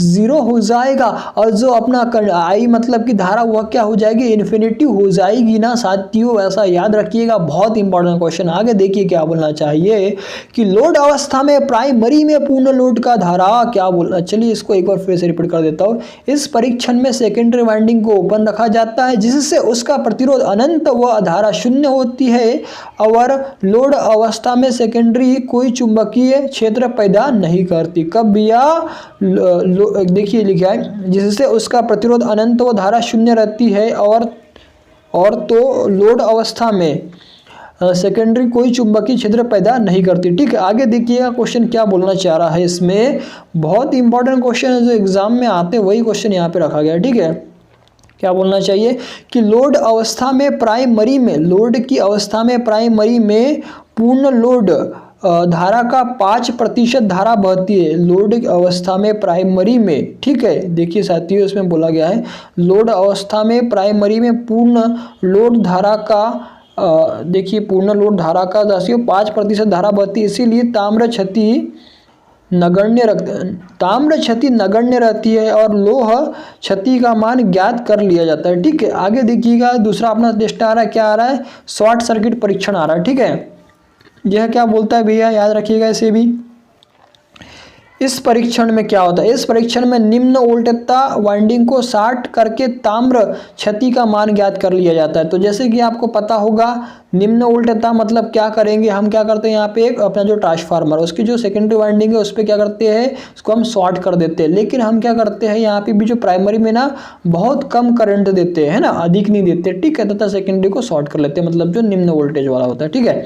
0 हो जाएगा, और जो अपना आई मतलब कि धारा वह क्या हो जाएगी, इन्फिनिटी हो जाएगी ना साथियों। ऐसा याद रखिएगा, बहुत इंपॉर्टेंट क्वेश्चन। आगे देखिए क्या बोलना चाहिए कि लोड अवस्था में प्राइमरी में पूर्ण लोड का धारा क्या बोलना, चलिए इसको एक बार फिर से रिपीट कर देता हूँ। इस परीक्षण में सेकेंडरी वाइंडिंग को ओपन रखा जाता है जिससे उसका प्रतिरोध अनंत व धारा शून्य होती है, और लोड अवस्था में सेकेंडरी कोई चुंबकीय क्षेत्र पैदा नहीं करती। कब भैया, देखिए लिखा है जिससे उसका प्रतिरोध अनंत व धारा शून्य रहती है, और तो लोड अवस्था में सेकेंडरी कोई चुंबकीय क्षेत्र पैदा नहीं करती। ठीक है, आगे देखिएगा क्वेश्चन क्या बोलना चाह रहा है इसमें, बहुत इंपॉर्टेंट क्वेश्चन है जो एग्जाम में आते हैं, वही क्वेश्चन यहाँ पे रखा गया। ठीक है, क्या बोलना चाहिए कि लोड अवस्था में प्राइमरी में, लोड की अवस्था में प्राइमरी में पूर्ण लोड धारा का 5% धारा बहती है। लोड अवस्था में प्राइमरी में, ठीक है, देखिए साथियों इसमें बोला गया है लोड अवस्था में प्राइमरी में पूर्ण लोड धारा का देखिए पूर्ण लोड धारा का 5% धारा बहती है, इसीलिए ताम्र क्षति नगण्य रहती है और लोह क्षति का मान ज्ञात कर लिया जाता है। ठीक है, आगे देखिएगा दूसरा अपना टेस्ट आ रहा है, क्या आ रहा है, शॉर्ट सर्किट परीक्षण आ रहा है। ठीक है, यह क्या बोलता है भैया, याद रखिएगा इसे भी, इस परीक्षण में क्या होता है? इस परीक्षण में निम्न वोल्टेजता वाइंडिंग को शॉर्ट करके ताम्र क्षति का मान ज्ञात कर लिया जाता है। तो जैसे कि आपको पता होगा, निम्न वोल्टेजता मतलब क्या करेंगे हम, क्या करते हैं यहाँ पे एक अपना जो ट्रांसफार्मर उसकी जो सेकेंडरी वाइंडिंग है उस पर क्या करते हैं, उसको हम शॉर्ट कर देते हैं। लेकिन हम क्या करते हैं यहाँ पे भी जो प्राइमरी में ना बहुत कम करंट देते हैं ना, अधिक नहीं देते, ठीक है, तथा सेकेंडरी को शॉर्ट कर लेते हैं, मतलब जो निम्न वोल्टेज वाला होता है, ठीक है।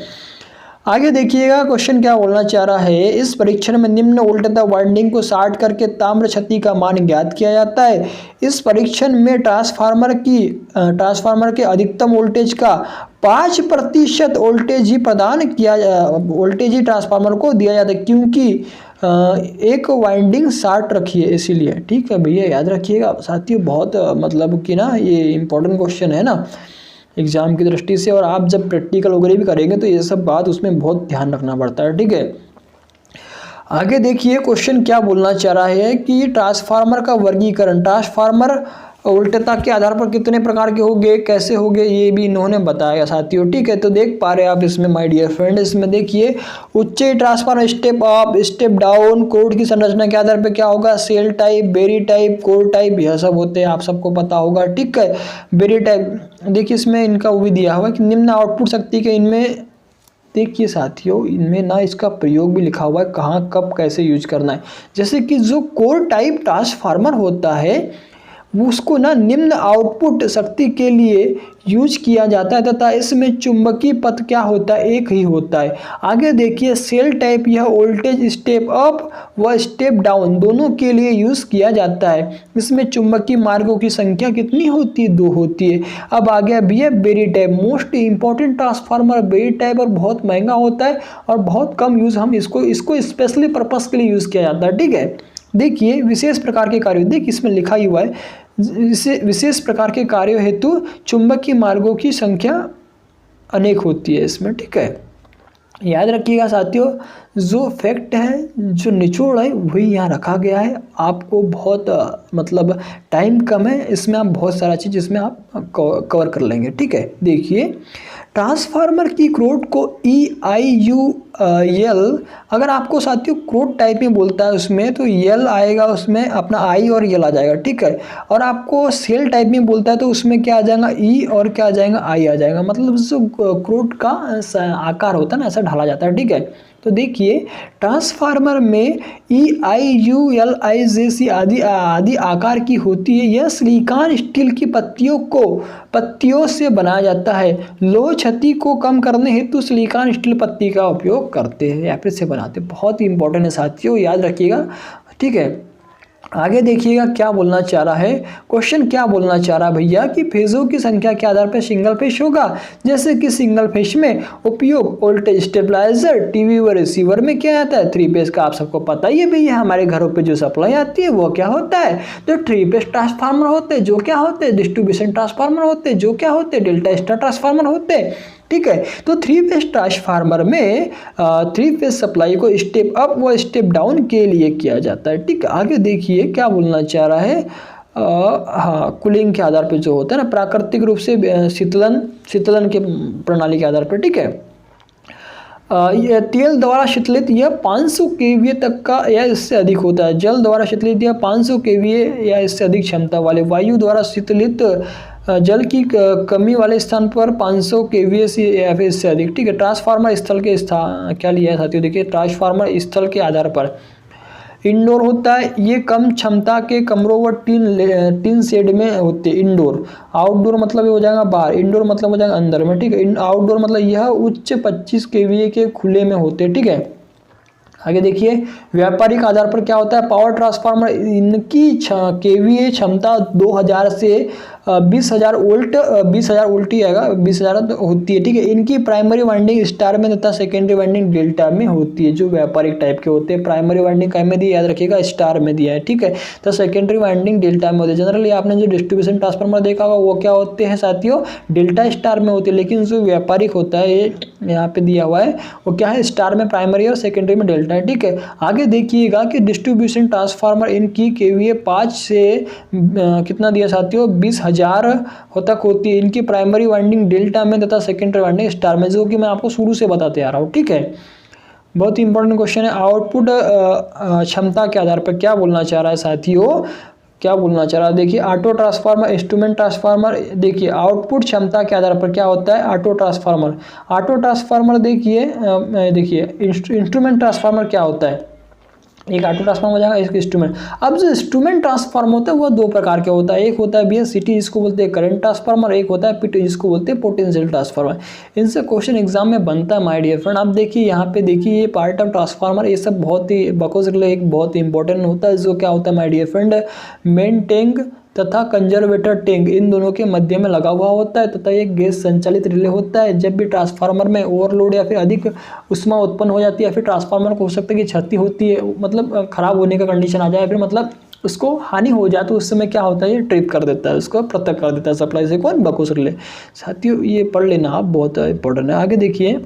आगे देखिएगा क्वेश्चन क्या बोलना चाह रहा है, इस परीक्षण में निम्न वोल्टेज वाइंडिंग को शॉर्ट करके ताम्र क्षति का मान ज्ञात किया जाता है। इस परीक्षण में ट्रांसफार्मर के अधिकतम वोल्टेज का 5% वोल्टेज ही ट्रांसफार्मर को दिया जाता है, क्योंकि एक वाइंडिंग शॉर्ट रखी है इसीलिए, ठीक है भैया, याद रखिएगा साथियों, बहुत मतलब कि ना ये इंपॉर्टेंट क्वेश्चन है ना एग्जाम की दृष्टि से, और आप जब प्रैक्टिकल वगैरह भी करेंगे तो ये सब बात उसमें बहुत ध्यान रखना पड़ता है, ठीक है। आगे देखिए क्वेश्चन क्या बोलना चाह रहा है कि ट्रांसफार्मर का वर्गीकरण, ट्रांसफार्मर वोल्टेजता के आधार पर कितने प्रकार के होंगे, कैसे होंगे, ये भी इन्होंने बताया साथियों, ठीक है। तो देख पा रहे हैं आप इसमें माय डियर फ्रेंड, इसमें देखिए उच्च transformer, step up, step down, core की संरचना के आधार पर क्या होगा, shell type, Berry type, core type, यह सब होते हैं, आप सबको पता होगा, ठीक है। बेरी टाइप देखिए इसमें इनका वो भी दिया हुआ है कि निम्न आउटपुट शक्ति के, इनमें देखिए साथियों इनमें ना इसका प्रयोग भी लिखा हुआ है, कहाँ कब कैसे यूज करना है। जैसे कि जो कोर टाइप ट्रांसफार्मर होता है उसको ना निम्न आउटपुट शक्ति के लिए यूज किया जाता है, तथा इसमें चुंबकीय पथ क्या होता है, एक ही होता है। आगे देखिए सेल टाइप, यह वोल्टेज स्टेप अप व स्टेप डाउन दोनों के लिए यूज किया जाता है। इसमें चुंबकीय मार्गों की संख्या कितनी होती है, 2 होती है। अब आ गया भैया Berry type, most important transformer Berry type, और बहुत महंगा होता है और बहुत कम यूज, हम इसको स्पेशली पर्पस के लिए यूज किया जाता है, ठीक है। देखिए विशेष प्रकार के कार्यों, देखिए इसमें लिखा ही हुआ है, विशेष प्रकार के कार्यों हेतु चुंबकीय मार्गों की संख्या अनेक होती है इसमें, ठीक है। याद रखिएगा साथियों, जो फैक्ट है, जो निचोड़ है वही यहाँ रखा गया है। आपको बहुत मतलब टाइम कम है, इसमें आप बहुत सारा चीज़ इसमें आप कवर कर लेंगे, ठीक है। देखिए ट्रांसफार्मर की क्रोड को EIUL, अगर आपको साथियों क्रोड टाइप में बोलता है उसमें तो यल आएगा, उसमें अपना आई और यल आ जाएगा, ठीक है। और आपको सेल टाइप में बोलता है तो उसमें क्या आ जाएगा, ई और क्या आ जाएगा, आई आ जाएगा, मतलब जो क्रोड का आकार होता है ना ऐसा ढाला जाता है, ठीक है। तो देखिए ट्रांसफार्मर में EIUL जैसी आदि आकार की होती है। यह सिलिकॉन स्टील की पत्तियों से बनाया जाता है। लो क्षति को कम करने हेतु सिलिकॉन स्टील पत्ती का उपयोग करते हैं या फिर से बनाते हैं। बहुत ही इंपॉर्टेंट है साथियों, याद रखिएगा, ठीक है। आगे देखिएगा क्या बोलना चाह रहा है, क्वेश्चन क्या बोलना चाह रहा है भैया कि फेजों की संख्या के आधार पर सिंगल फेज होगा। जैसे कि सिंगल फेज में उपयोग वोल्टेज स्टेबलाइजर, टीवी व रिसीवर में क्या आता है, 3 फेज का आप सबको पता ही है भैया, हमारे घरों पे जो सप्लाई आती है वो क्या होता है, तो 3 फेज ट्रांसफार्मर होते हैं, जो क्या होते हैं डिस्ट्रीब्यूशन ट्रांसफार्मर होते हैं, जो क्या होते हैं डेल्टा स्टार ट्रांसफार्मर होते हैं, ठीक है। तो 3 फेज ट्रांसफार्मर में 3 फेज सप्लाई को स्टेप अप व स्टेप डाउन के लिए किया जाता है, ठीक है। आगे देखिए क्या बोलना चाह रहा है, हाँ कूलिंग के आधार पर जो होता है ना, प्राकृतिक रूप से शीतलन के प्रणाली के आधार पर, ठीक है। यह तेल द्वारा शीतलित यह 500 kVA तक का या इससे अधिक होता है। जल द्वारा शीतलित यह 500 kVA या इससे अधिक क्षमता वाले। वायु द्वारा शीतलित जल की कमी वाले स्थान पर 500 kVA से या फिर इससे अधिक, ठीक है। ट्रांसफार्मर स्थल के स्थान क्या लिया है साथियों, देखिए ट्रांसफार्मर स्थल के आधार पर इंडोर होता है, ये कम क्षमता के कमरों व टीन शेड में होते हैं इंडोर। आउटडोर मतलब ये हो जाएगा बाहर, इंडोर मतलब हो जाएगा अंदर में, ठीक है। आउटडोर मतलब यह उच्च 25 kVA के खुले में होते हैं, ठीक है। आगे देखिए व्यापारिक आधार पर क्या होता है, पावर ट्रांसफार्मर इनकी kVA क्षमता 2000 से 20,000 वोल्ट ही आएगा, 20,000 होती है, ठीक है। इनकी प्राइमरी वाइंडिंग स्टार में तथा सेकेंडरी वाइंडिंग डेल्टा में होती है, जो व्यापारिक टाइप के होते हैं। प्राइमरी वाइंडिंग काय में दी, याद रखिएगा स्टार में दिया है, ठीक है। तो सेकेंडरी वाइंडिंग डेल्टा में होती है। जनरली आपने जो डिस्ट्रीब्यूशन ट्रांसफार्मर देखा होगा वो क्या होते हैं साथियों, डेल्टा स्टार में होती है, लेकिन जो व्यापारिक होता है ये यहाँ पे दिया हुआ है वो क्या है, स्टार में प्राइमरी और सेकेंडरी में डेल्टा है, ठीक है। आगे देखिएगा कि डिस्ट्रीब्यूशन ट्रांसफार्मर इनकी kVA 5 से कितना दिया साथियों, 20,000 तक होती है। इनकी प्राइमरी वाइंडिंग डेल्टा में तथा सेकेंडरी वाइंडिंग स्टार में, जो कि मैं आपको शुरू से बताते आ रहा हूँ, ठीक है। बहुत ही इंपॉर्टेंट क्वेश्चन है। आउटपुट क्षमता के आधार पर क्या बोलना चाह रहा है साथियों, क्या बोलना चाह रहा है? देखिए ऑटो ट्रांसफार्मर, इंस्ट्रूमेंट ट्रांसफार्मर। देखिए आउटपुट क्षमता के आधार पर क्या होता है? Auto transformer. ऑटो ट्रांसफार्मर देखिए इंस्ट्रूमेंट ट्रांसफार्मर क्या होता है? एक ऑटो ट्रांसफार्मर हो जाएगा, एक इंस्ट्रूमेंट। अब जो इंस्ट्रूमेंट ट्रांसफार्मर होता है वो दो प्रकार के होता है। एक होता है भैया सीटी जिसको बोलते हैं करंट ट्रांसफार्मर, एक होता है पीटी जिसको बोलते हैं पोटेंशियल ट्रांसफार्मर। इनसे क्वेश्चन एग्जाम में बनता है माय डियर फ्रेंड। आप देखिए यहाँ पे देखिए ये पार्ट ऑफ ट्रांसफार्मर, ये सब बहुत ही बकोस रिले एक बहुत ही इंपॉर्टेंट होता है। जो क्या होता है my dear friend? Main tank तथा कंजर्वेटर टैंक इन दोनों के मध्य में लगा हुआ होता है तथा एक गैस संचालित रिले होता है। जब भी ट्रांसफार्मर में ओवरलोड या फिर अधिक उष्मा उत्पन्न हो जाती है या फिर ट्रांसफार्मर को हो सकता है कि क्षति होती है, मतलब खराब होने का कंडीशन आ जाए, फिर मतलब उसको हानि हो जाए, तो उस समय क्या होता है? ये ट्रिप कर देता है, उसको पृथक कर देता है सप्लाई से। कौन? बकोस रिले। साथियों ये पढ़ लेना आप, बहुत इंपॉर्टेंट है। आगे देखिए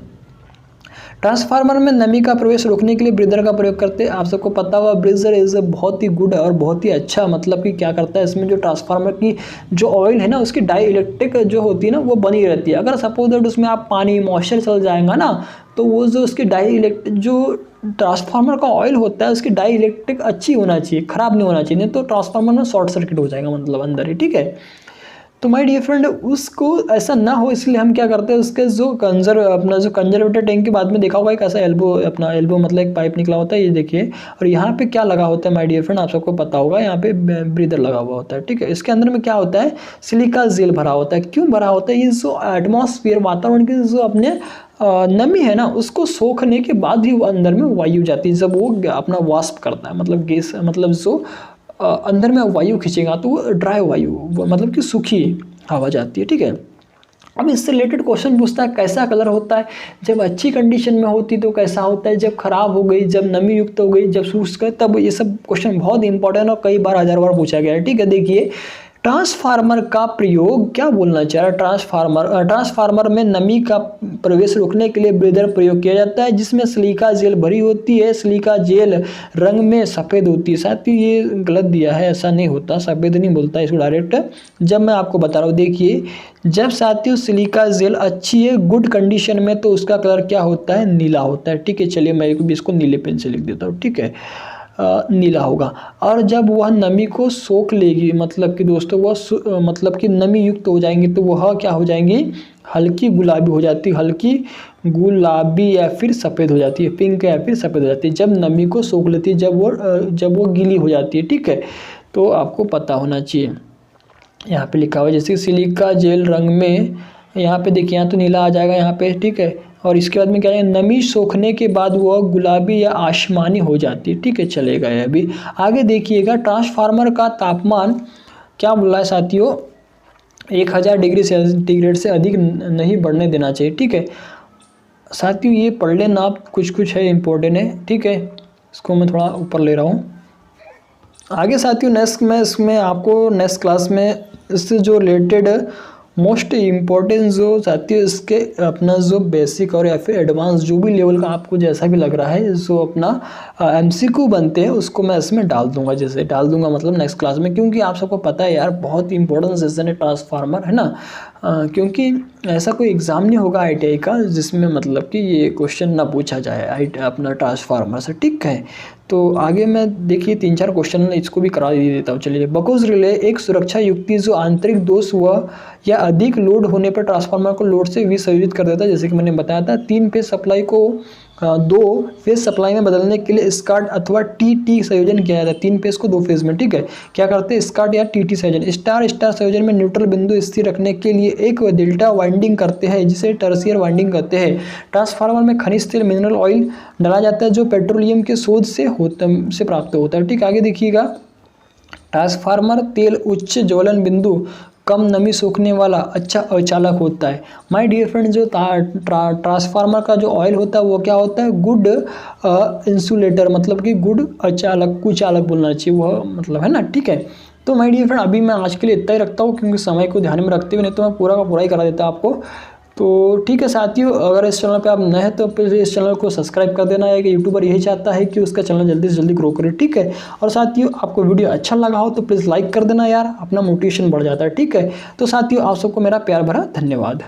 ट्रांसफार्मर में नमी का प्रवेश रोकने के लिए ब्रीदर का प्रयोग करते हैं। आप सबको पता हुआ ब्रीदर इज बहुत ही गुड और बहुत ही अच्छा, मतलब कि क्या करता है इसमें जो ट्रांसफार्मर की जो ऑयल है ना उसकी डाई इलेक्ट्रिक जो होती है ना वो बनी रहती है। अगर सपोज दैट उसमें आप पानी मॉइस्चर चल जाएगा ना तो वो जो उसकी डाई इलेक्ट्रिक जो ट्रांसफार्मर का ऑयल होता है उसकी डाई इलेक्ट्रिक अच्छी होना चाहिए, खराब नहीं होना चाहिए, नहीं तो ट्रांसफार्मर में शॉर्ट सर्किट हो जाएगा, मतलब अंदर ही। ठीक है, तो माय डियर फ्रेंड उसको ऐसा ना हो इसलिए हम क्या करते हैं उसके जो अपना जो कंजर्वेटर टैंक के बाद में देखा होगा एक ऐसा एल्बो मतलब एक पाइप निकला होता है, ये देखिए। और यहाँ पे क्या लगा होता है माय डियर फ्रेंड, आप सबको पता होगा, यहाँ पे ब्रीदर लगा हुआ होता है। ठीक है, इसके अंदर में क्या होता है? सिलिका जेल भरा होता है। क्यों भरा होता है? ये जो एटमॉस्फेयर वातावरण की जो अपने नमी है ना उसको सोखने के बाद ही वो अंदर में वायु जाती है। जब वो अपना वाष्प करता है, मतलब गैस, मतलब जो अंदर में वायु खींचेगा तो वो ड्राई वायु, मतलब कि सूखी हवा जाती है। ठीक है, अब इससे रिलेटेड क्वेश्चन पूछता है कैसा कलर होता है? जब अच्छी कंडीशन में होती तो कैसा होता है, जब खराब हो गई, जब नमी युक्त हो गई, जब शुष्क है, तब। ये सब क्वेश्चन बहुत इंपॉर्टेंट और कई बार 1000 बार पूछा गया है। ठीक है, देखिए ट्रांसफार्मर का प्रयोग क्या बोलना चाह रहा है? ट्रांसफार्मर में नमी का प्रवेश रोकने के लिए ब्रीदर प्रयोग किया जाता है जिसमें सिलिका जेल भरी होती है। सिलिका जेल रंग में सफ़ेद होती है। साथ ही ये गलत दिया है, ऐसा नहीं होता, सफ़ेद नहीं बोलता इसको डायरेक्ट। जब मैं आपको बता रहा हूँ देखिए, जब साथियों सिलिका जेल अच्छी है, गुड कंडीशन में, तो उसका कलर क्या होता है? नीला होता है। ठीक है, चलिए मैं इसको नीले पेन से लिख देता हूँ। ठीक है, नीला होगा। और जब वह नमी को सोख लेगी, मतलब कि दोस्तों वह मतलब कि नमी युक्त हो जाएंगी, तो वह क्या हो जाएंगी? हल्की गुलाबी हो जाती है, हल्की गुलाबी या फिर सफ़ेद हो जाती है, पिंक या फिर सफ़ेद हो जाती है जब नमी को सोख लेती है, जब वो गीली हो जाती है। ठीक है, तो आपको पता होना चाहिए। यहाँ पे लिखा हुआ है जैसे सिलिका जेल रंग में, यहाँ पे देखिए यहाँ तो नीला आ जाएगा यहाँ पे। ठीक है, और इसके बाद में क्या है? नमी सोखने के बाद वह गुलाबी या आसमानी हो जाती है। ठीक है, चलेगा ये अभी। आगे देखिएगा ट्रांसफार्मर का तापमान क्या बोल रहा है साथियों? 1000 डिग्री सेंटीग्रेड से अधिक नहीं बढ़ने देना चाहिए। ठीक है साथियों, ये पढ़ लेना आप, कुछ है इंपॉर्टेंट है। ठीक है, इसको मैं थोड़ा ऊपर ले रहा हूँ। आगे साथियों नेक्स्ट में इसमें आपको नेक्स्ट क्लास में इससे जो रिलेटेड मोस्ट इम्पॉर्टेंट जो साथियों इसके अपना जो बेसिक और या फिर एडवांस जो भी लेवल का आपको जैसा भी लग रहा है जो अपना एमसीक्यू बनते हैं उसको मैं इसमें डाल दूंगा, जैसे डाल दूंगा मतलब नेक्स्ट क्लास में, क्योंकि आप सबको पता है यार बहुत इंपॉर्टेंट सेशन है ट्रांसफार्मर, है ना। क्योंकि ऐसा कोई एग्ज़ाम नहीं होगा ITI का जिसमें मतलब कि ये क्वेश्चन ना पूछा जाए अपना ट्रांसफार्मर से। ठीक है, तो आगे मैं देखिए 3-4 क्वेश्चन इसको भी करा देता हूँ। चलिए, बकोस रिले एक सुरक्षा युक्ति जो आंतरिक दोष हुआ या अधिक लोड होने पर ट्रांसफार्मर को लोड से विसंयोजित कर देता है। जैसे कि मैंने बताया था 3 फेज सप्लाई को 2 फेज सप्लाई में बदलने के लिए स्कार्ट अथवा TT संयोजन किया जाता है। 3 फेज को 2 फेज में। ठीक है, क्या करते हैं? स्कार्ट या TT संयोजन। स्टार स्टार संयोजन में न्यूट्रल बिंदु स्थिर रखने के लिए एक डेल्टा वाइंडिंग करते हैं जिसे टर्शियर वाइंडिंग कहते हैं। ट्रांसफार्मर में खनिज तेल मिनरल ऑयल डाला जाता है जो पेट्रोलियम के शोध से प्राप्त होता है। ठीक, आगे देखिएगा ट्रांसफार्मर तेल उच्च ज्वलन बिंदु कम नमी सोखने वाला अच्छा अचालक होता है। माय डियर फ्रेंड, जो ट्रांसफार्मर का जो ऑयल होता है वो क्या होता है? गुड इंसुलेटर, मतलब कि गुड अचालक, कुचालक बोलना चाहिए वह, मतलब, है ना। ठीक है, तो माय डियर फ्रेंड अभी मैं आज के लिए इतना ही रखता हूँ क्योंकि समय को ध्यान में रखते हुए, नहीं तो मैं पूरा का पूरा ही करा देता आपको। तो ठीक है साथियों, अगर इस चैनल पे आप नए हैं तो प्लीज़ इस चैनल को सब्सक्राइब कर देना है कि यूट्यूबर यही चाहता है कि उसका चैनल जल्दी से जल्दी ग्रो करे। ठीक है, और साथियों आपको वीडियो अच्छा लगा हो तो प्लीज़ लाइक कर देना यार, अपना मोटिवेशन बढ़ जाता है। ठीक है, तो साथियों आप सबको मेरा प्यार भरा धन्यवाद।